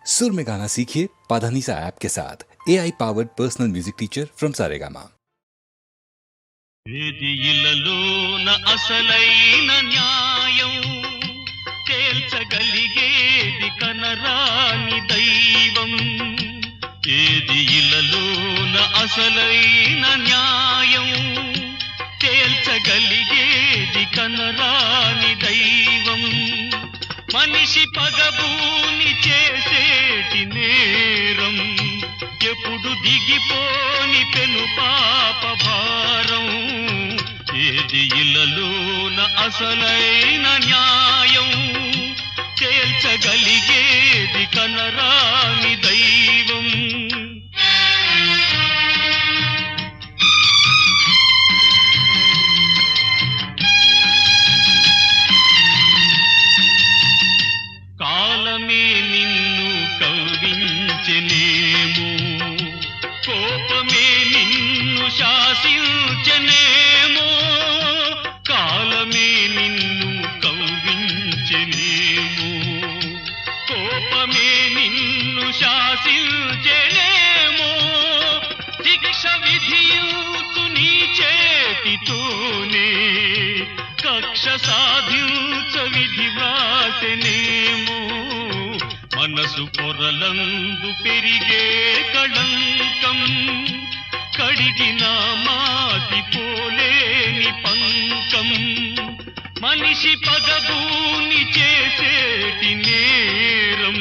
सुर में गाना सीखिए पाधानीसा ऐप के साथ AI powered personal music teacher from Saregama. వేదియలలోన అసలైన న్యాయం తేల్చగలిగేది కనరాని దైవం. వేదియలలోన అసలైన న్యాయం తేల్చగలిగేది కనరాని దైవం. మనిషి పగబూని చేసేటి నేరం ఎప్పుడు దిగిపోని పెను పాప భారం. ఏది ఇలలోన అసలైన న్యాయం తేల్చగలిగేది కనరాని దైవం. కాలమే నిన్ను కవ్వించెనేమో, కోపమే నిన్ను శాసించెనేమో. కాలమే నిన్ను కవ్వించెనేమో, కోపమే నిన్ను శాసించెనేమో. శిక్ష విధించు నీ చేతితోనే, కక్ష సాధించ విధి వ్రాసెనేమో. మనసు పొరలందు పెరిగే కళంకం, కడిగిన మాసి పోలేని పంకం. మనిషి పగబూని చేసేటి నేరం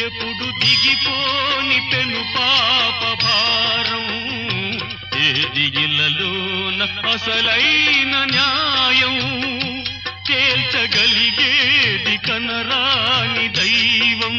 ఎప్పుడు దిగిపోని పెను పాప భారం. ఏది ఇలలోన అసలైన న్యాయం తేల్చగలిగేది కనరాని దైవం.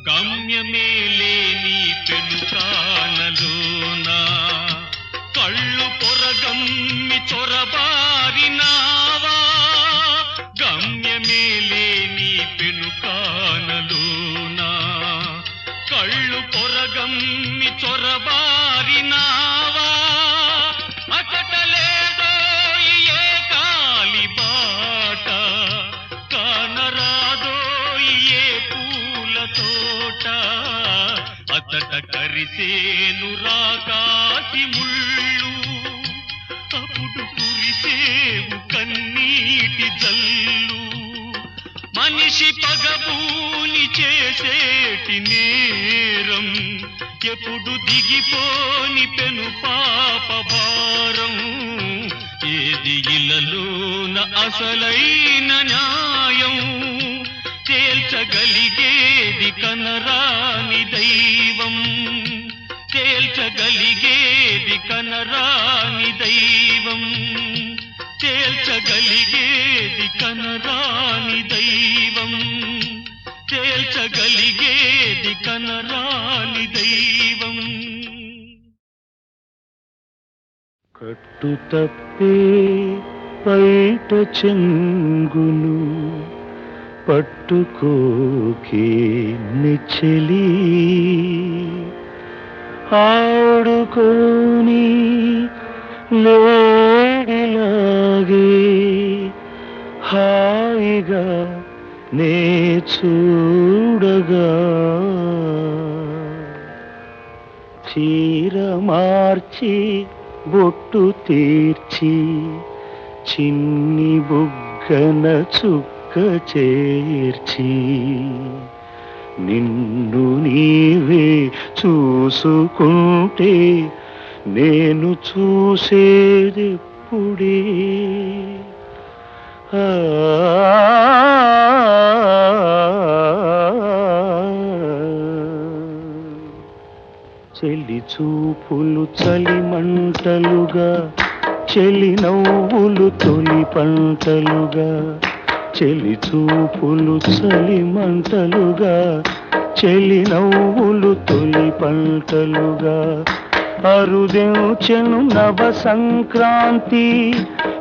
గమ్యమే లేని పెనుకానలోన కళ్ళు పొరగమ్మి చొరబారినావా. గమ్యమే లేని పెనుకానలోన కళ్ళు పొరగమ్మి చొరబారినావా. అకటలేదో ఏ కాలి బాట, కానరాదో ఏ పూల తోట. అతట కరిసేను రాకాసి ముళ్ళు, అప్పుడు కురిసేవు కన్నీటి జల్లు. మనిషి పగబూని చేసేటి నేరం ఎప్పుడు దిగిపోని పెను పాప భారం. ఏది ఇలలోన అసలైన న్యాయం తేల్చగలిగేది కనరాని దైవం. తేల్చగలిగేది కనరాని దైవం. తేల్చగలిగేది కనరాని దైవం. తేల్చగలిగేది కనరాని దైవం. కట్టు తప్పే పైట చెంగును పట్టుకోకే నిచ్చలి, ఆడుకోని లేడిలాగే హాయిగా నే చూడగా. చీర మార్చి బొట్టు తీర్చి చిన్ని బుగ్గన చుక్క చేర్చి, నిన్ను నీవే చూసుకుంటే నేను చూసేదెప్పుడే. చెలి చూపులు చలిమంటలుగా, చెలి నవ్వులు తొలి పంటలుగా. చెలి చూపులు చలిమంటలుగా, చెలి నవ్వులు తొలి పంటలుగా. అరుదించెను నవ సంక్రాంతి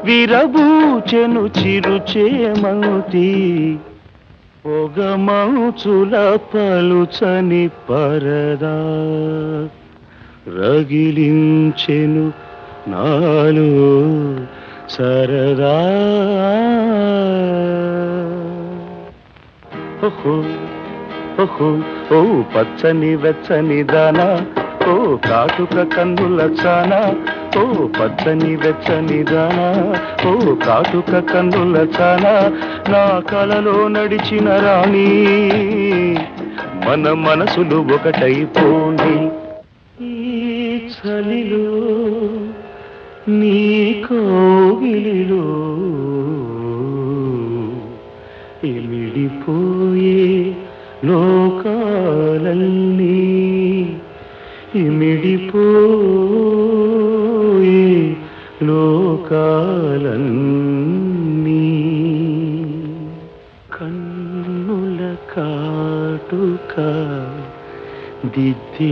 విరబూచెను చిరుచేమంతి పొగమంచుల పలుచని పరదా రగిలించెను నాలో సరదా ఓహో ఓహో ఓ పచ్చని వెచ్చని దానా ఓ కాటుక కన్నుల చానా ఓ పచ్చని వెచ్చని దానా ఓ కాటుక కన్నుల చానా నా కలలో నడిచిన రాణి మన మనసులు ఒకటైపోండి ఈ చలిలో నీ కోగిలిలో ఇమిడిపోయే లోకాలన్నీ ఇమిడిపోయే లోకాలన్నీ కన్నుల కాటుక దిద్దేవు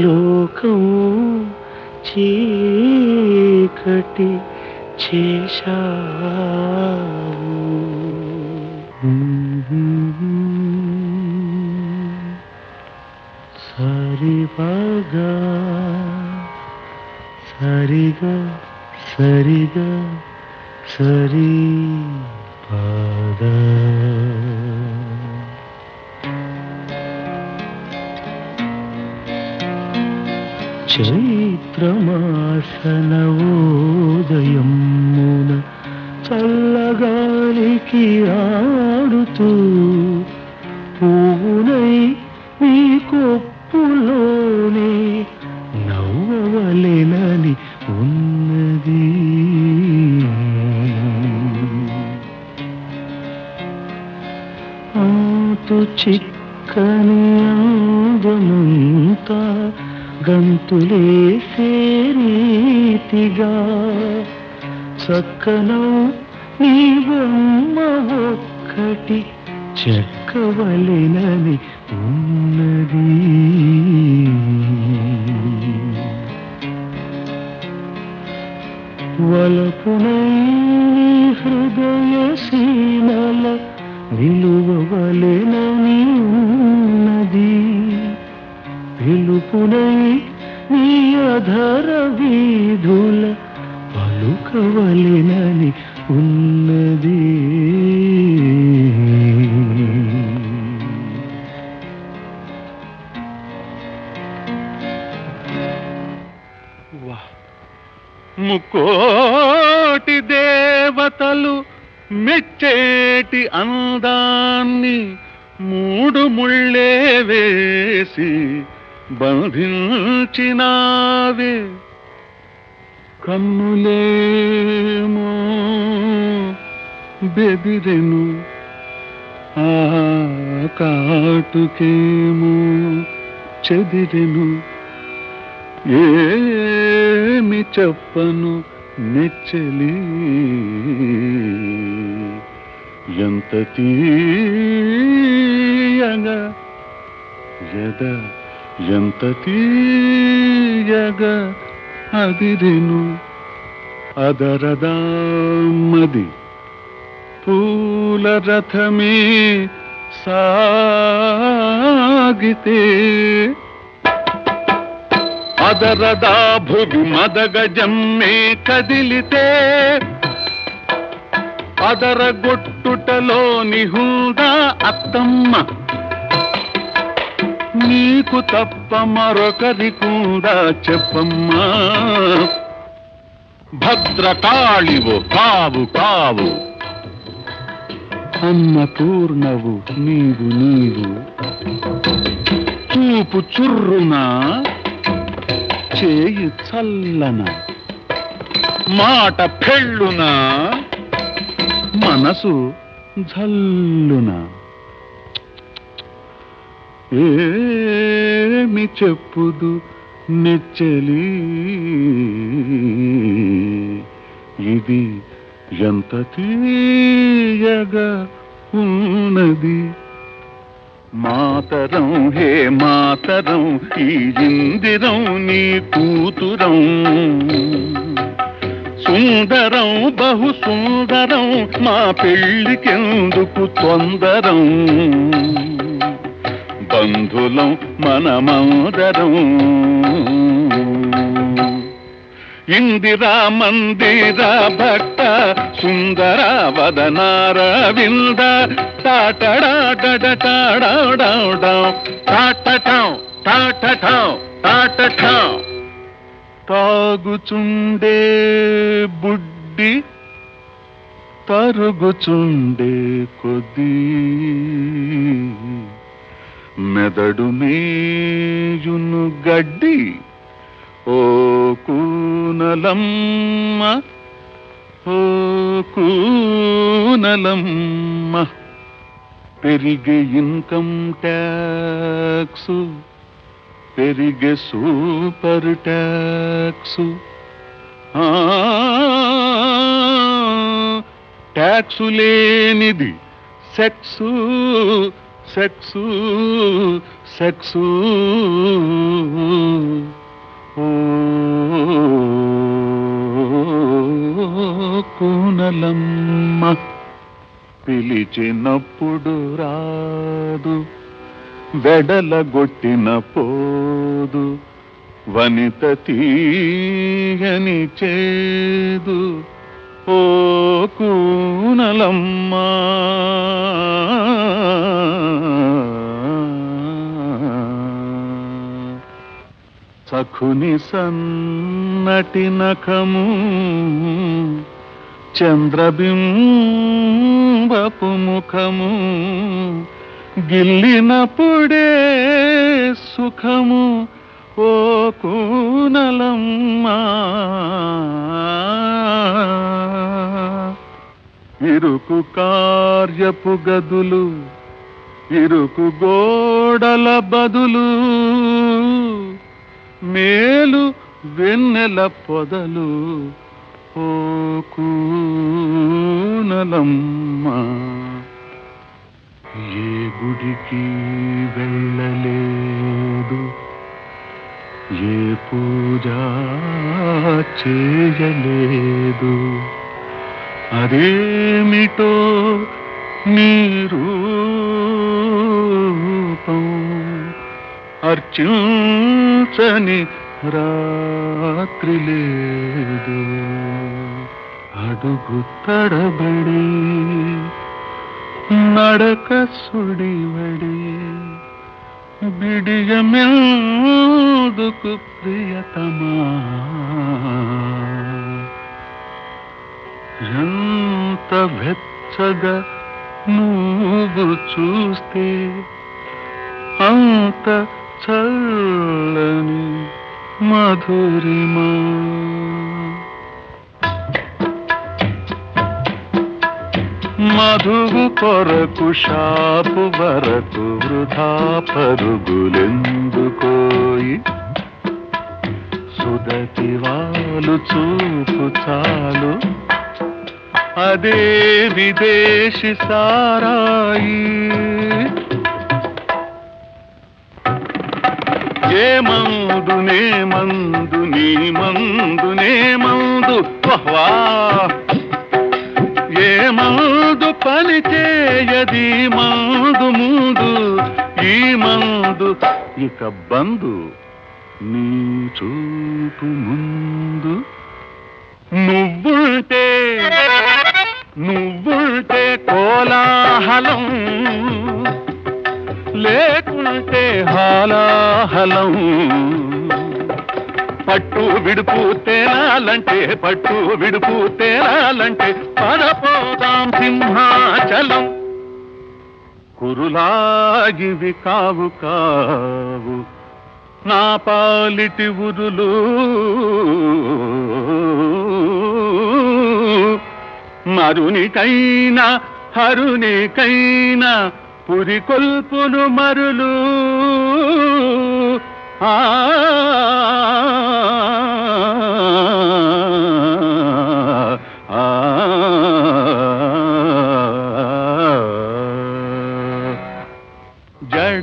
లోకం చీకటి చేశావు సరిగా సరిగా సరిగా సరి పద చైత్రమాసనవోదయమున చల్లగాలికి ఆడుతూ పువ్వునై నీ కొప్పులోనే నవ్వవలెనని ఉన్నది ఆతు చిక్కని అందమంతా గంతులేసే రీతిగా చక్కనౌ నీ బొమ్మ ఒక్కటి చెక్కవలెనని ఉన్నది వలపునై హృదయ సీమల నిలువవలెనని ఉన్నది పిలుపునై నీ అధర వీధుల పలుకవలెనని ఉన్నది ముకోటి దేవతలు మెచ్చేటి అందాన్ని మూడు ముళ్ళే వేసి బంధించినావే కన్నులేమో బెదిరెను ఆ కాటుకేమో చెదిరెను ఏమి చెప్పను నెచ్చలి ఎంత తీయగా ఎద ఎంత తీయగా అదిరెను అదరదామది పూల రథమే సాగితే అదరదా భువి మదగజమ్మే కదిలితే అదరగొట్టుటలోని హుందా అత్తమ్మ నీకు తప్ప మరొకరి కూడా చెప్పమ్మా భద్రకాళివు కావు కావు అన్నపూర్ణవు నీవు నీవు చూపు చుర్రునా చేయి చల్లన మాట పెళ్ళునా మనసు జల్లున ఏమి చెప్పుదు నెచ్చలి ఇది ఎంత తీయగా ఉన్నది మాతరం హే మాతరం ఈ ఇందిరం నీ కూతురం సుందరం బహు సుందరం మా పెళ్ళికెందుకు తొందరం బంధులం మనమందరం ఇందిరా మందిర భక్త సుందర వదనార వింద తాగుచుండే బుడ్డి తరుగుచుండే కొద్దీ మెదడు మేయును గడ్డి ఓ కూనలమ్మ ఓ కూనలమ్మ పెరిగే ఇన్కమ్ ట్యాక్స్ పెరిగే సూపర్ ట్యాక్స్ ట్యాక్సు లేనిది సెక్సు సెక్సు సెక్సు ఓ కూనలమ్మ పిలిచినప్పుడు రాదు వెడలగొట్టిన పోదు వనిత తీయని చేదు ఓ కూనలమ్మ సఖుని సన్నటి నఖము చంద్రబింబపు ముఖము గిల్లినప్పుడే సుఖము ఓ కూనలమ్మ ఇరుకు కార్యపు గదులు ఇరుకు గోడల బదులు మేలు వెన్నెల పొదలు ఓ కూనలమ్మ ఏ గుడికి వెళ్ళలేదు ఏ పూజ చేయలేదు అదేమిటో నీ రూపం అర్చించని రాత్రి లేదు అడుగు తడబడి నడక సుడివడి బిడియమెందుకు ప్రియతమా ఎంత వెచ్చగా నువ్వు చూస్తే అంత చల్లని మధురిమా మధువు కొరకు షాపు వరకు వృధా పరుగులెందుకోయి సుదతి వాళ్ళు చూపు చాలు అదే విదేశీ సారాయి ఏ మందు నే మందు నీ మందు నే మందు వహ్వా ఏ మందు పని చేయది మందు ముందు ఈ మందు ఇక బందు నీ చూపు ముందు నువ్వుంటే కోలాహలం లేకుంటే హాలాహలం పట్టు విడుపు తేలాలంటే పదపోదాం సింహాచలం కురులాగివి కావు కావు నా పాలిటి ఉరులు మరునికైనా హరునికైనా పురికొల్పులు మరులు జడ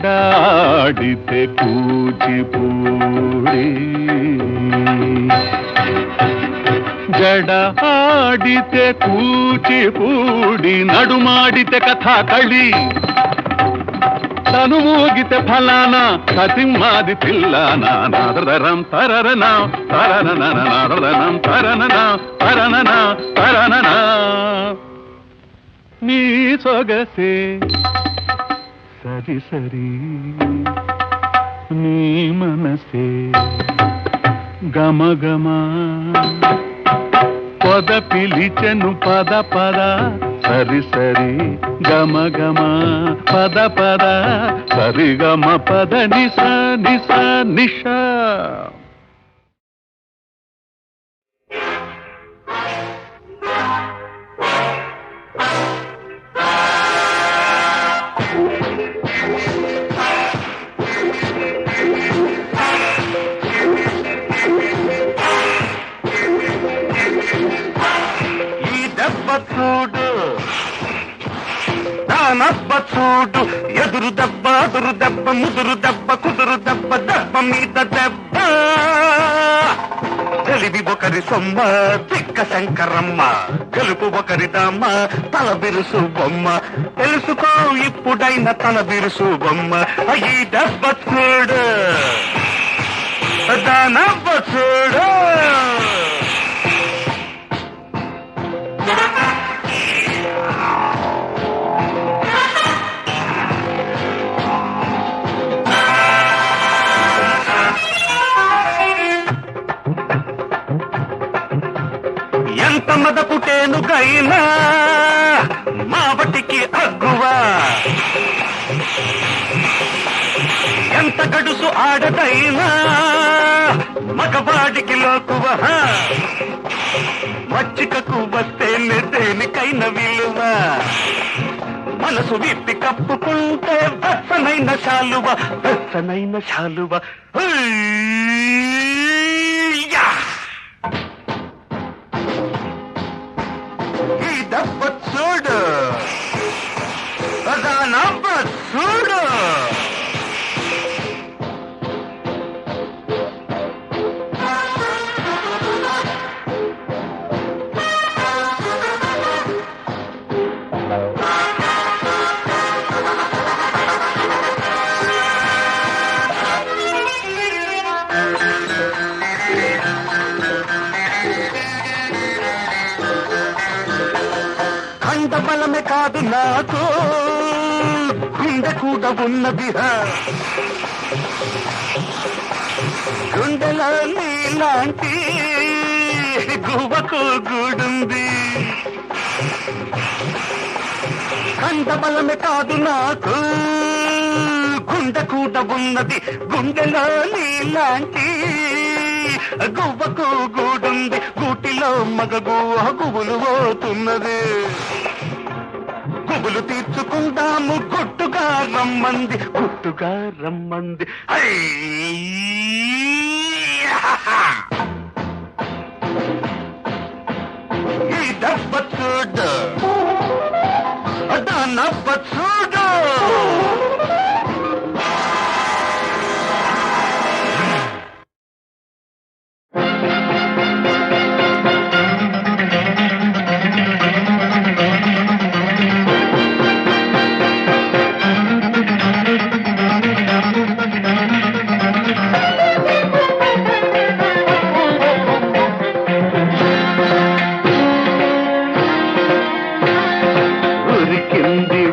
కూచిపూడి జడ ఆడితే కూచిపూడి నడుమాడితే కథాకళి తను మూగితే ఫలానా సతిమ్మాది పిల్లానా నాదరం తరరనా తరనన నాదరం తరననా తరననా తరననా నీ సొగసే సరి సరి నీ మనసే గమగమ పద పిలిచెను పద పద సరి సరి గమ గమ పద పద సరి గమ పద నిస నిస నిష చూడు దానబ్బ చూడు ఎదురు దెబ్బ అదురు దెబ్బ ముదురు దెబ్బ కుదురు దెబ్బ దెబ్బ మీద దెబ్బ తెలివి ఒకరి సొమ్మ తిక్క శంకరమ్మ గెలుపు ఒకరి దమ్మ తల బిరుసు బొమ్మ తెలుసుకో ఇప్పుడైన తల బిరుసు బొమ్మ ఈ దెబ్బ చూడు దానబ్బ చూడు ఎంత మదపుటేనుకైనా మావటికి అగ్గువా ఎంత గడుసు ఆడదైనా మగవాడికి లోకువ మచ్చికకు వస్తేనే దేనికైనా విలువ మనసు విప్పి కప్పుకుంటే వెచ్చనైన శాలువ వెచ్చనైన శాలువ ఈ దెబ్బ చూడు అదానబ్బ చూడు బలమే కాదు నాకు గుండె కూడా ఉన్నది గుండెలో నీలాంటి గువ్వకు గూడుంది కండ బలమే కాదు నాకు గుండె కూడా ఉన్నది గుండెలో నీలాంటి గువ్వకు గూడుంది గూటిలో మగగు గుబులు పోతున్నది గుబులు తీర్చుకుందాము గుట్టుగా రమ్మంది గుట్టుగా రమ్మంది ఈ దెబ్బ చూడు దానబ్బ చూడు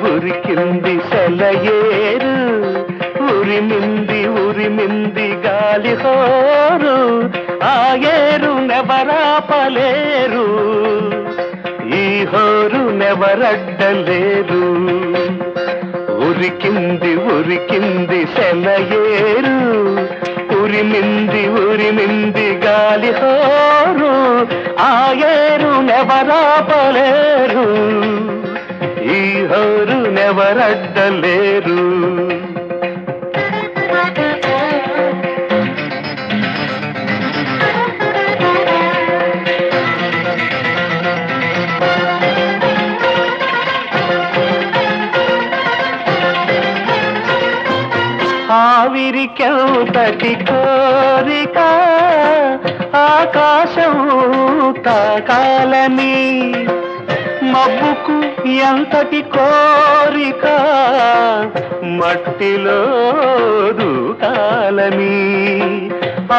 ఉరికింది సెలయేరు ఉరిమింది గాలి హోరు ఆ ఏరు నెవరాపలేరు ఈ హోరు నెవరడ్డలేరు ఉరికింది సెలయేరు ఉరిమింది గాలి హోరు ఆ ఏరు నెవరాపలేరు ఈ హోరు నెవరడ్డలేరు ఆవిరికెంత తటి కోరిక ఆకాశం తాకాలని మబ్బుకు ఎంతటి కోరిక మట్టిలో దూకాలని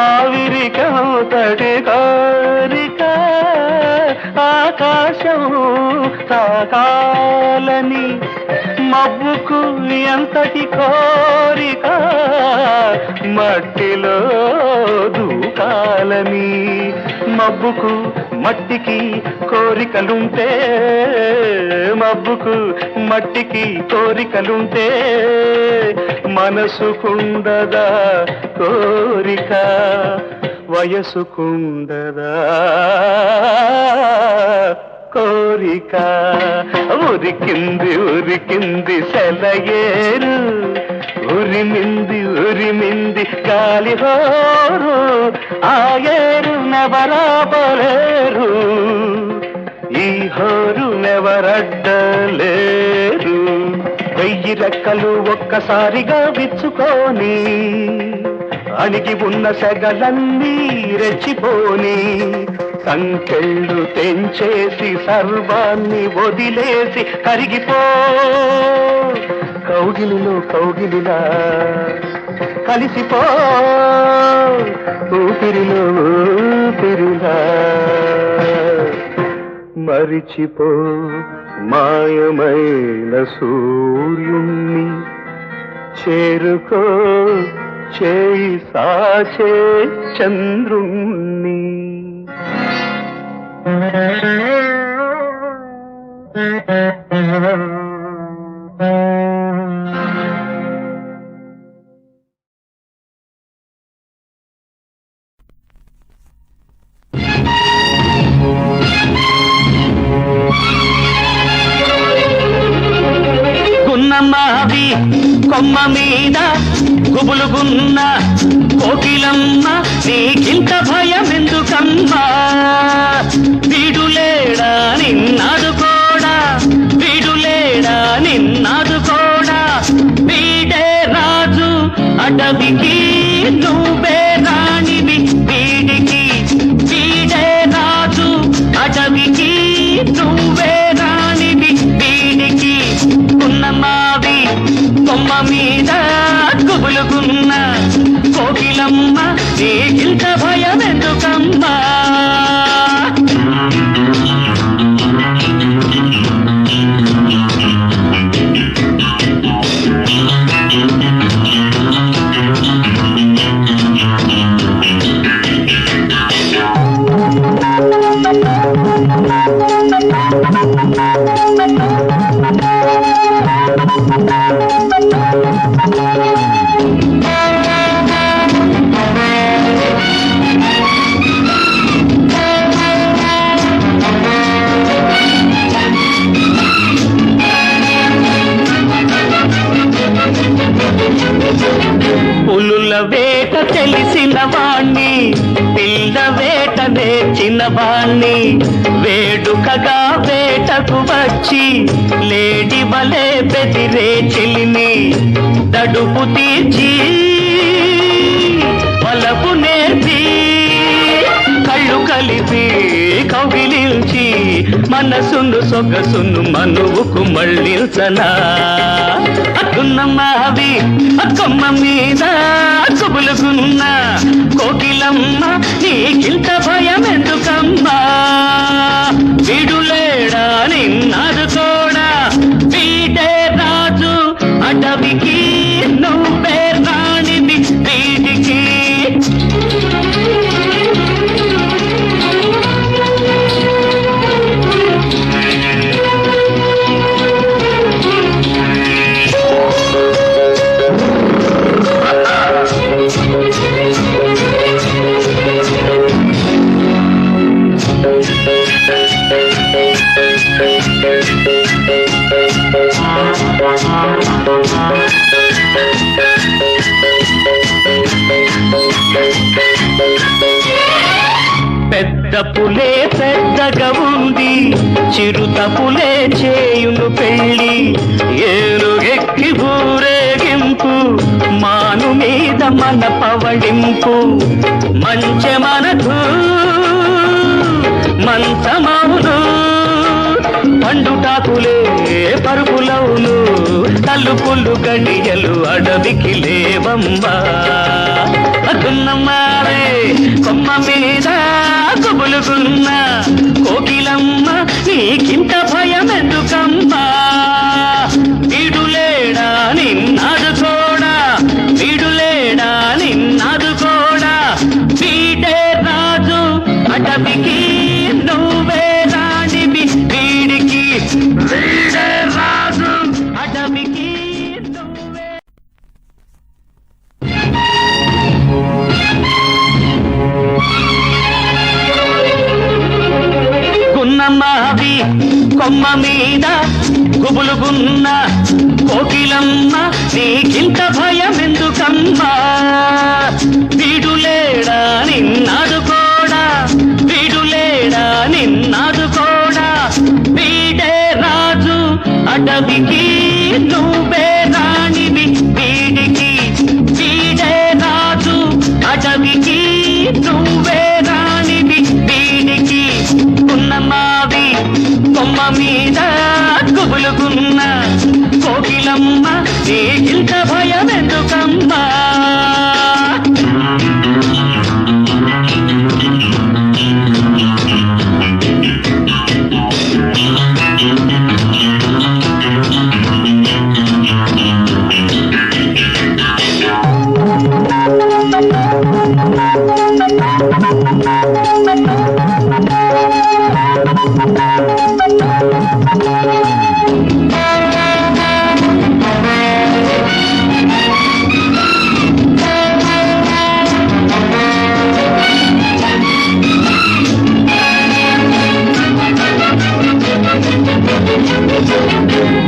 ఆవిరికంతటి కోరిక ఆకాశం తాకాలని మబ్బుకు ఎంతటి కోరిక మట్టిలో దూకాలని మబ్బుకు మట్టికి కోరికలుంటే మబ్బుకు మట్టికి కోరికలుంటే మనసుకుండదా కోరిక వయసుకుండదా కోరిక ఉరికింది ఉరికింది సెలయేరు ఉరిమింది గాలి హోరు ఆ ఏరు నెవరాపలేరు ఈ హోరు నెవరడ్డలేరు 1000 రెక్కలు ఒక్కసారిగా విచ్చుకొని అణిగి ఉన్న సెగలన్నీ రెచ్చిపోని సంకెళ్ళు తెంచేసి సర్వాన్ని వదిలేసి కరిగిపో కౌగిలిలో కౌగిలిలా కలిసిపో ఊపిరిలో ఊపిరిలా మరిచిపో మాయమైన సూర్యుణ్ణి చేరుకో చేయి సాచే చంద్రుణ్ణి గున్నమ్మావి కొమ్మ మీద గుబులుగున్న కోకిలమ్మ నీకింత భయం ఎందుకమ్మా వీడులేడా నిన్నాదుకోడా వీడులేడా నిన్నాదుకోడా వీడే రాజు అడవికి నువ్వే రాణివి వీడికి వీడే రాజు అడవికి నువ్వే రాణివి వీడికి ఉన్నమావి కొమ్మ మీద గుబులుగున్న కోకిలమ్మ నీకింత భయం ఎందుకమ్మా పులుల వేట తెలిసిన వాణ్ణి పిల్ల వేట నేర్చిన వాణ్ణి వేడుకగా వేటకు వచ్చి లేడి వలే బెదిరే చెలిని దడుపు తీర్చి వలపు నేర్చి కళ్ళు కలిపి కౌగిలించి మనసును సొగసును మనువుకు మళ్ళించనా అక్కున్నమ్మావి కొమ్మ మీద కుబులుకున్న కోకిలమ్మ నీకింత భయం ఎందుకమ్మా వీడులేడా నిన్నాదుకోడా వీడే రాజు అడవికి నువ్వే రాణివి వీడికి పెద్ద పులే పెద్దగా ఉంది చిరుత పులే చేయును పెళ్ళి ఏనుగెక్కి ఊరేగింపు మాను మీద మన పవడింపు మంచె మనకు మంచమౌను పండుటాకులే పరుపులవును తలుపులు గడియలు అడవికి లేవమ్మా అదున్నమ్మారే కొమ్మ మీద కుబులుకున్న కోకిలమ్మ నీకింత భయం ఎందుకమ్మా వీడులేడా నిన్నాదుకోడా వీడులేడా నిన్నాదుకోడా వీడే రాజు అటవికి నువ్వే రాణివి వీడికి వీడే రాజు అటవికి నువ్వే గున్నమ్మావి కొమ్మ మీద గుబులుగున్న కోకిలమ్మ నీకింత భయం ఎందుకమ్మా వీడులేడా నిన్నాదుకోడా వీడులేడా నిన్నాదుకోడా వీడే రాజు అటవికి నువ్వే రాణివి వీడికి వీడే రాజు అటవికి నువ్వే రాణివి వీడికి ఉన్నమావి కొమ్మ మీద గుబులుగున్న కోకిలమ్మ నీకింత భయం ఎందుకమ్మా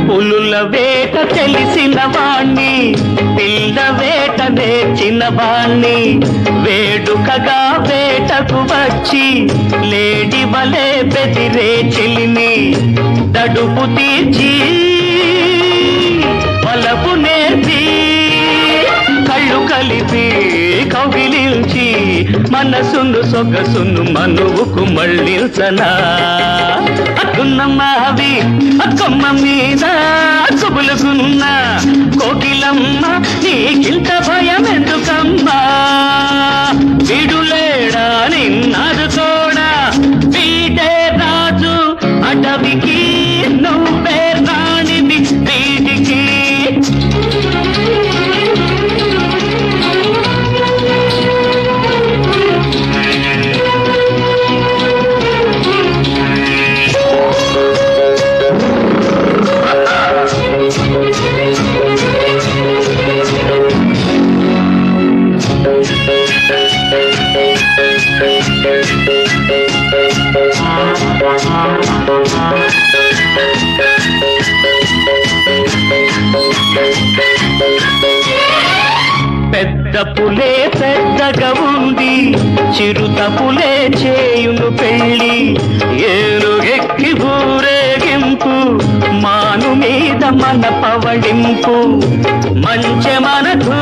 పులుల వేట తెలిసిన వాణ్ణి పిల్ల వేట నేర్చిన వాణ్ణి వేడుకగా వేటకు వచ్చి లేడి వలే బెదిరే చెలిని దడుపు తీర్చి వలపు నేర్చి కళ్ళు కలిపి కౌగిలించి మనసును సొగసును మనువుకు మళ్ళించనా అతున్నమ్మావి కొమ్మ మీద కుబులుకున్న కోకిలమ్మ నీకింత భయం ఎందుకమ్మా వీడులేడా నిన్నాదుకోడా వీడే రాజు అటవికి నువ్వే రాణివి వీడికి పెద్ద పులే పెద్దగా ఉంది చిరుత పులే చేయును పెళ్ళి ఏలుగెక్కి ఊరేగింపు మాను మీద మన పవడింపు మంచె మనకు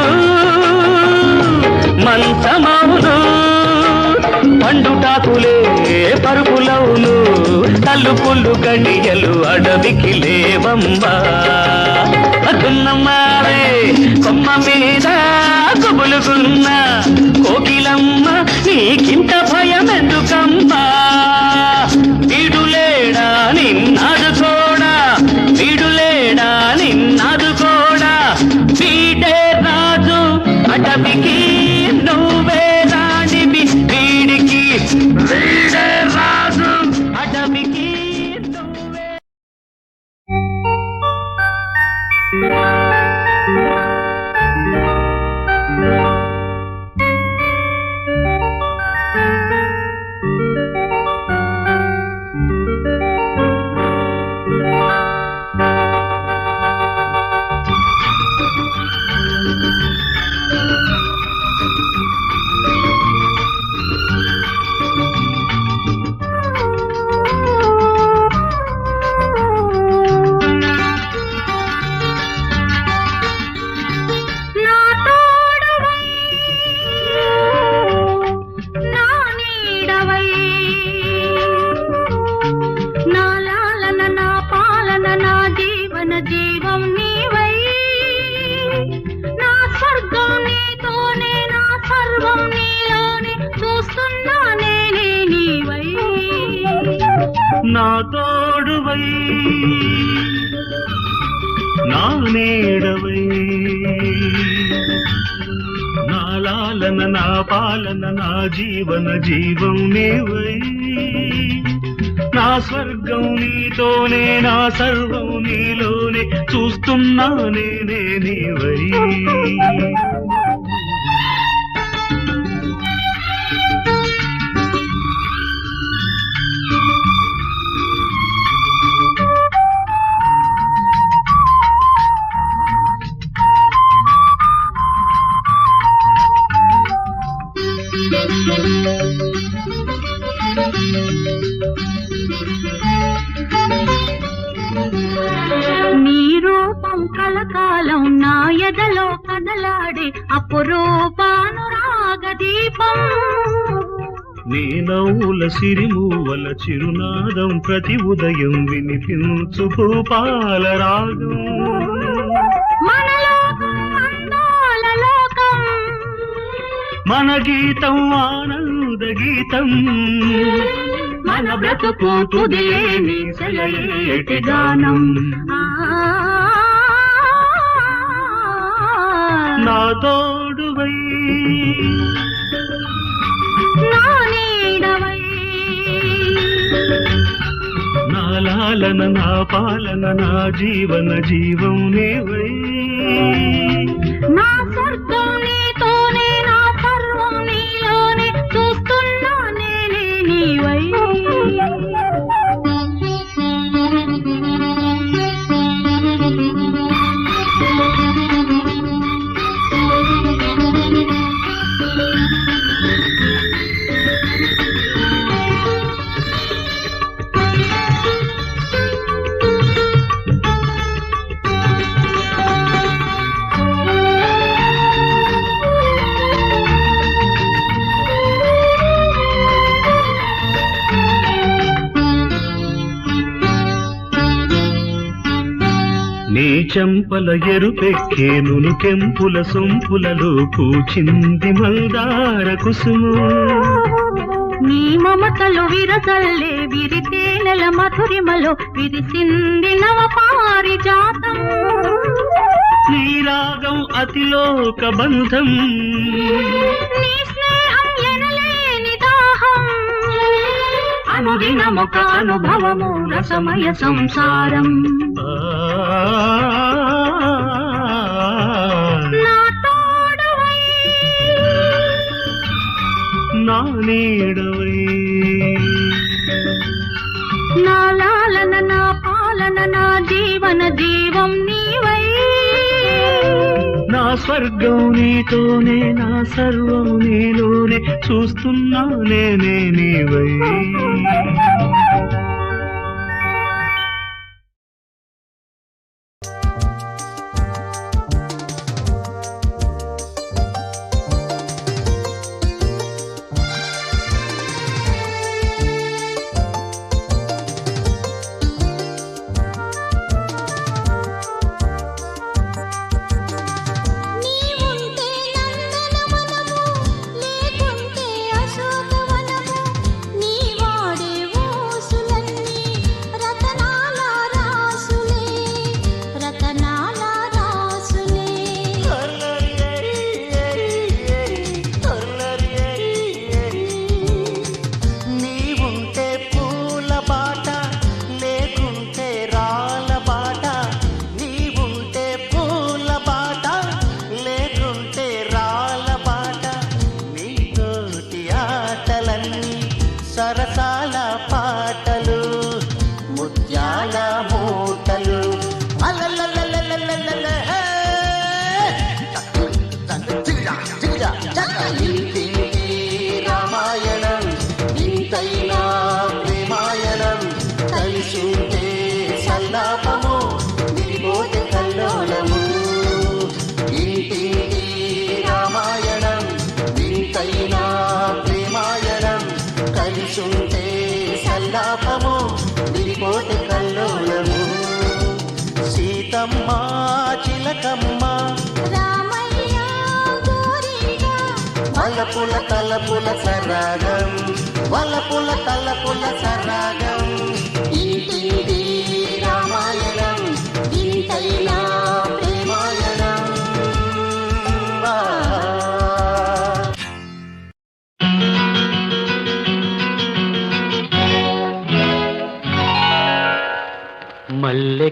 మంచమౌను పండుటాకులే పరుపులవును తలుపులు గడియలు అడవికి లేవమ్మా అదున్నమ్మారే కొమ్మ మీద గుబులుగున్న కోకిలమ్మ నీకింత భయం ఎందుకమ్మా వీడులేడా నిన్నాదుకోడా వీడులేడా నిన్నాదుకోడా వీడే రాజు అటవికి నువ్వే రాణివి వీడికి వీడే రాజు అటవికి నువ్వే నా తోడువై నా నీడవై నా లాలన నా పాలన నా జీవన జీవం నీవై నా స్వర్గం నీతోనే నా సర్వం నీలోనే చూస్తున్నా నేనే నీవై నీ రూపం కలకాలం నా ఎదలో కదలాడే అపురూపానురాగ దీపం నీ నవ్వుల సిరిమూవల చిరునాదం ప్రతి ఉదయం వినిపించు భూపాల రాగం మన లోకం అందాల లోకం మన గీతం ఆనంద గీతం మన బ్రతుకు తుదిలేని సెలయేటి గానం నా తోడువై నా నీడవై నా లాలన నా పాలన నా జీవన జీవం నీవై నా స్వర్గం నీతోనే నా సర్వం నీలోనే చూస్తున్నా నేనే నీవై నీ చెంపల ఎరుపెక్కేను కెంపుల సొంపులలో పూచింది మందార కుసుము నీ మమతలు విరసల్లే విరితే నెల మధురిమలో విరిసింది నవ పారిజాతం నీ రాగం అతిలోక బంధం నీ స్నేహం ఎనలేని దాహం అనుదినమొక అనుభవము రసమయ సంసారం నా తోడవై నా నీడవై నా లాలన నా పాలన నా జీవన జీవం నీవై నా స్వర్గం నీతోనే నా సర్వం నీలోనే చూస్తున్నా నేనే నీవై సరసాల పాటలు ముత్యాల మూటలు రామాయణం ఇంతైనా ప్రేమాయణం కలిసుంటే సల్లాపము దిగిపోతే కల్లోలము ఇంటి రామాయణం ఇంతైనా ప్రేమాయణం కలిసుంటే సల్లాపము దిగిపోతే కల్లోలము సీతమ్మ చిలకమ్మ వలపుల తలపుల సరాగం వలపుల తలపుల సరాగం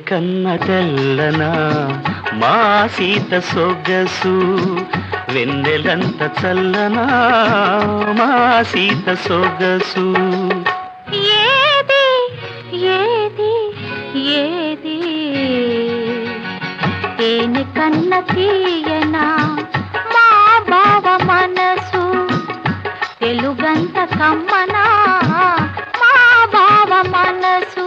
కన్న తెల్లనా మా సీత సొగసు వెన్నెలంత చల్లనా మా సీత సొగసు ఏది ఏది ఏది తేనె కన్న తీయనా మా బావ మనసు తెలుగంత కమ్మనా మా బావ మనసు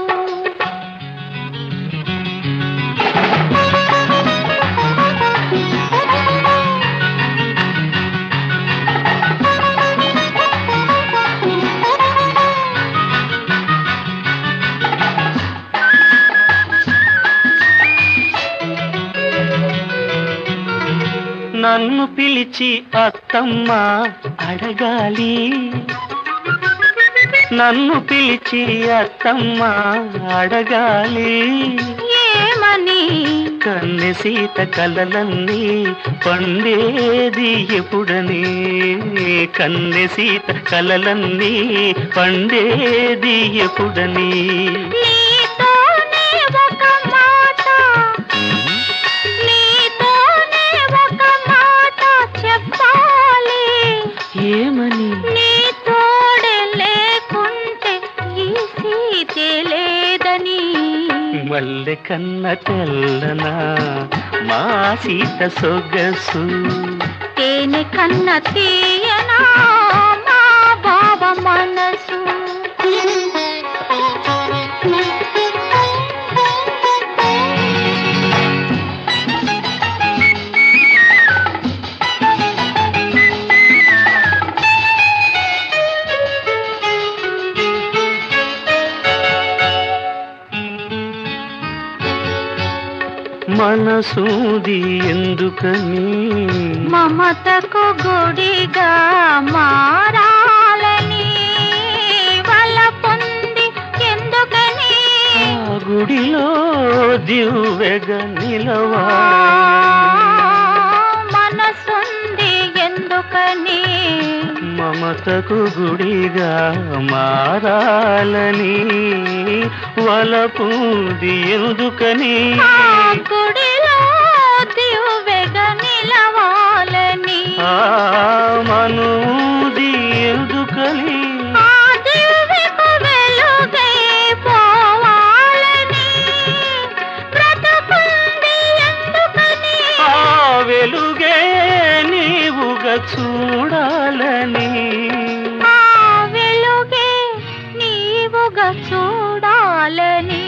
నన్ను పిలిచి అత్తమ్మ అడగాలి నన్ను పిలిచి అత్తమ్మ అడగాలి ఏమని కన్నె సీత కలలన్నీ పండేది ఎప్పుడని కన్నె సీత కలలన్నీ పండేది ఎప్పుడని నీతోనే ఒక మాట నీతోనే ఒక మాట చెప్పాలి ఏమని నీ తోడే లేకుంటే ఈ సీతే లేదని మల్లె కన్న తెల్లనా మా సీత సొగసు తేనె కన్న తీయనా మా బావ మనసు మనసూది ఎందుకని మమతకు గుడిగా మారాలని వల పొంది ఎందుకని ఆ గుడిలో దివ్వెగ నిలవా మనసుంది ఎందుకని మమతకు గుడిగా మారాలని వలపుది ఎందుకని ఆ గుడిలో దివ్వెగ నిలవాలని ఆ మనూది ఎందుకని ఆ దివ్వెకు వెలుగై పోవాలని బ్రతుకుంది ఎందుకని ఆ వెలుగే నీవుగా చూడాలని ఆ వెలుగే నీవుగా చూడాలని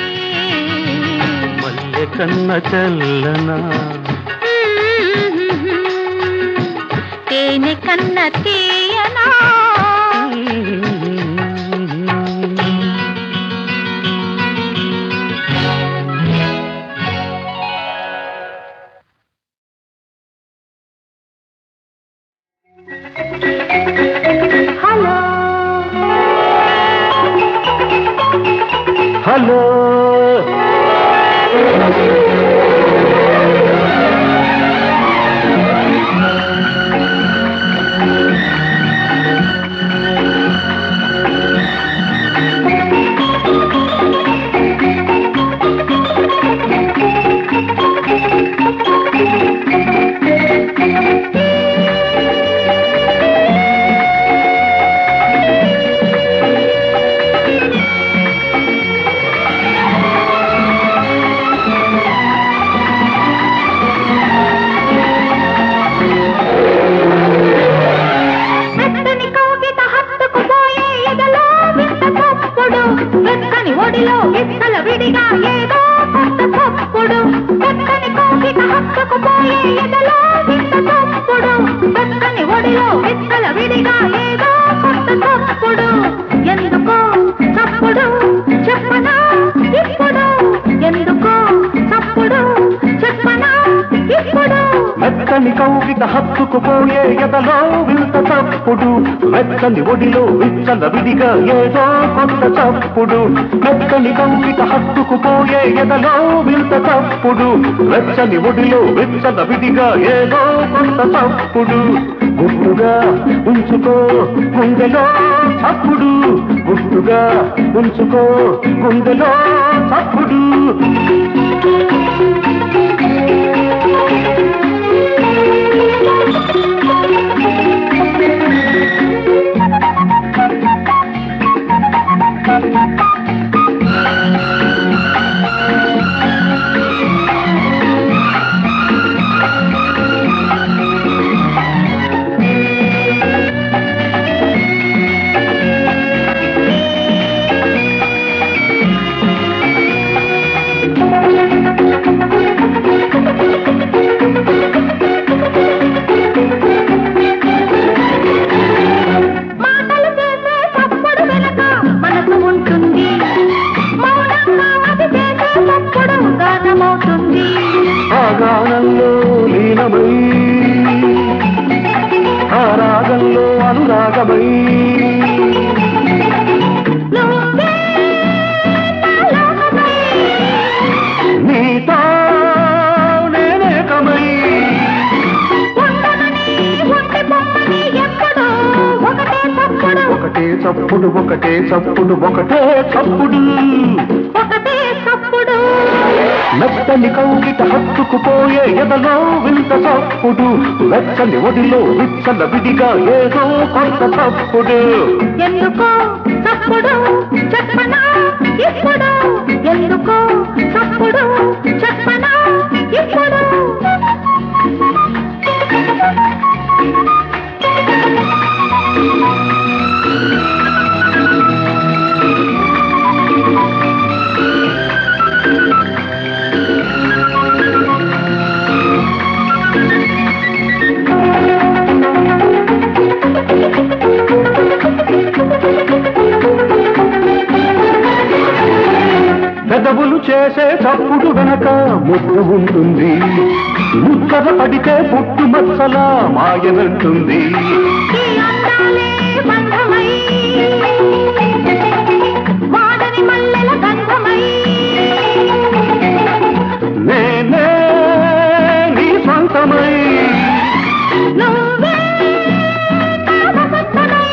మల్లె కన్న చల్లనా తేనె కన్న తీయనా హలో హలో మెత్తని కౌగిట హత్తుకుపోయే ఎదలో వింత తప్పుడు వెచ్చని ఒడిలో విత్తల విడిగా ఏదో కొత్త తప్పుడు మెత్తని కౌగిట హత్తుకుపోయే ఎదలో వింత తప్పుడు వెచ్చని ఒడిలో విత్తల విడిగా ఏదో కొత్త తప్పుడు ఎందుకో తప్పుడు చెప్పనా ఇప్పుడు ఎందుకో తప్పుడు చెప్పనా ఇప్పుడు మెత్తని కౌగిట హత్తుకుపోయే ఎదలో వింత తప్పుడు మెత్తని ఒడిలో విచ్చల విడిగా ఏదో కొత్త తప్పుడు మెత్తని కౌగిట హత్తుకుపోయే ఎదలో వింత తప్పుడు వెచ్చని ఒడిలో విచ్చల విడిగా ఏదో కొత్త తప్పుడు గుట్టుగా ఉంచుకో గుండెలో చప్పుడు గుట్టుగా ఉంచుకో గుండెలో చప్పుడు గానంలో లీనమై ఆ రాగంలో అనురాగమై నీతో నేనేకమై ఒకటే చప్పుడు ఒకటే చప్పుడు ఒకటే చప్పుడు ఒకటే చప్పుడు మెత్తని కౌగిట హత్తుకుపోయే ఎదలో వింత చప్పుడు వెచ్చని ఒడిలో విచ్చల విడిగా ఏదో కొంత చప్పుడు ఎందుకో చప్పుడు చెప్పనా ఇప్పుడు ఎందుకో చప్పుడు చెప్పనా ఇప్పుడు పెదవులు చేసే చప్పుడు వెనక ముద్దు ఉంటుంది ముద్దర పడితే పుట్టు మచ్చలా మాయనంటుంది ఈ అందాలే బంధమై వాడని మల్లెల గంధమై నేనే నీ సొంతమై నువ్వే నా వసంతమై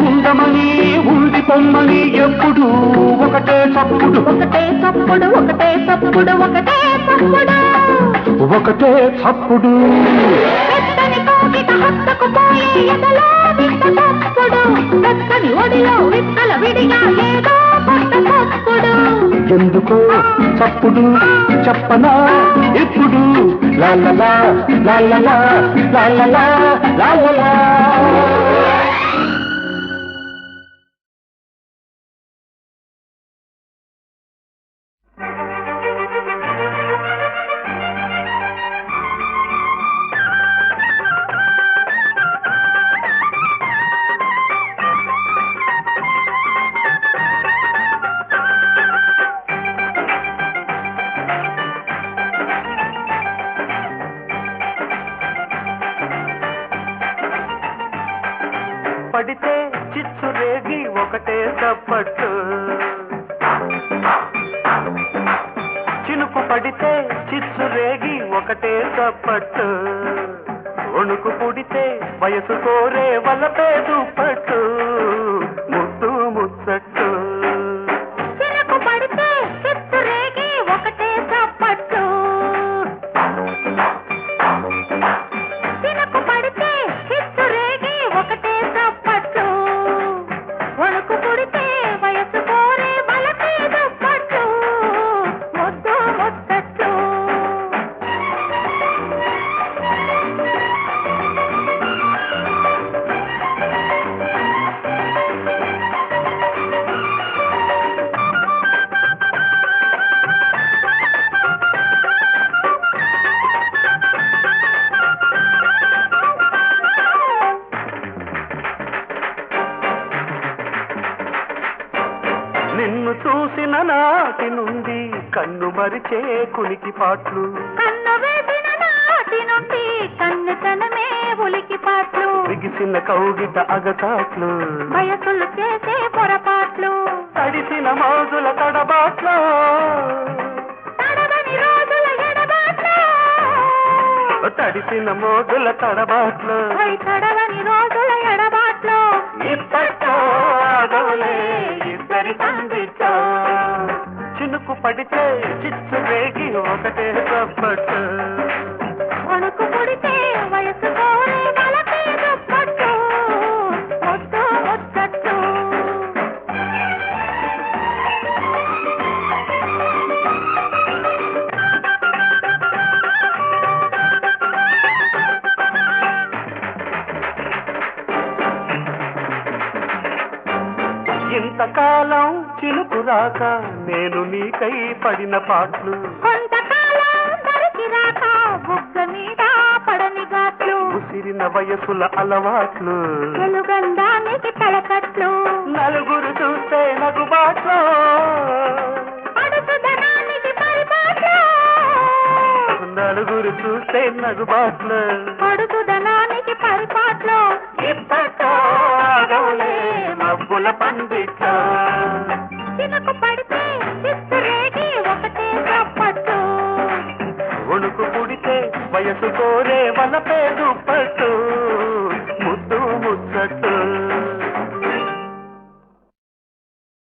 ఉండమని ఉండిపోమ్మని ఎప్పుడు ఒకటే చప్పుడు ఒకటే చప్పుడు ఒకటే చప్పుడు ఒకటే చప్పుడు ఒకటే చప్పుడు పెద్దని కోకిట హత్తుకుపోయే ఎదలో వింత చప్పుడు పెద్దని ఒడిలో విత్తల విడిగా ఏదో కొత్త చప్పుడు ఎందుకో చప్పుడు చెప్పనా ఇప్పుడు లాలలా లాలలా లాలలా లాలలా పడితే చిచ్చు రేగి ఒకటే చప్పట్టు చినుకు పడితే చిచ్చు రేగి ఒకటే చప్పట్టు వణుకు పుడితే వయసు కోరే వలపే దుప్పట్టు ముద్దు ముచ్చట్టు చినుకు పడితే చిత్తు రేగి ఒకటే చప్పట్లు చినుకు పడితే చిత్తు రేగి ఒకటే చప్పట్లు వణుకు పుడితే వయసు కోరే బలపే దుప్పట్లు ముద్దు ముచ్చట్లు నిన్ను చూసిన నాటి నుండి కన్ను మరిచే కునికి పాట్లు కన్ను వేసిన నాటి నుండి కన్ను కనమే ఉలికి పాట్లు బిగిసిన కౌగిట అగతాట్లు వయసులు చేసే పొరపాట్లు తడిసిన మోజుల తడబాట్లు తడవని రోజుల ఎడబాట్లు తడిసిన మోజుల తడబాట్లు తడవని రోజుల ఎడబాట్లు ఇప్పట్లో ఆగోలే ఇద్దరి సందితో చినుకు పడితే చిచ్చు రేగి ఒకటే తప్పట్టు వణుకు పుడితే వయసు కోరే వలపే దుప్పట్టు వద్దు వద్దట్టు ఇంతకాలం చినుకు రాక నేను నీకై పడిన పాటలు కొంతకాలం దరికి రాక బుగ్గ మీద పడని గాట్లు ఉసిరిన వయసుల అలవాట్లు వెలుగందానికి తలకట్లు నలుగురు చూస్తే నగుబాట్లు అడుగుదనానికి పరిపాట్లు నలుగురు చూస్తే నగుబాట్లు అడుగుదనానికి పరిపాట్లు ఇప్పట్లో ఆగవులే మబ్బుల పండిట్లో చినుకు పడితే చిత్తు రేగి ఒకటే తప్పట్టు ఉణుకు పుడితే వయసు కోరే వలపే దుప్ప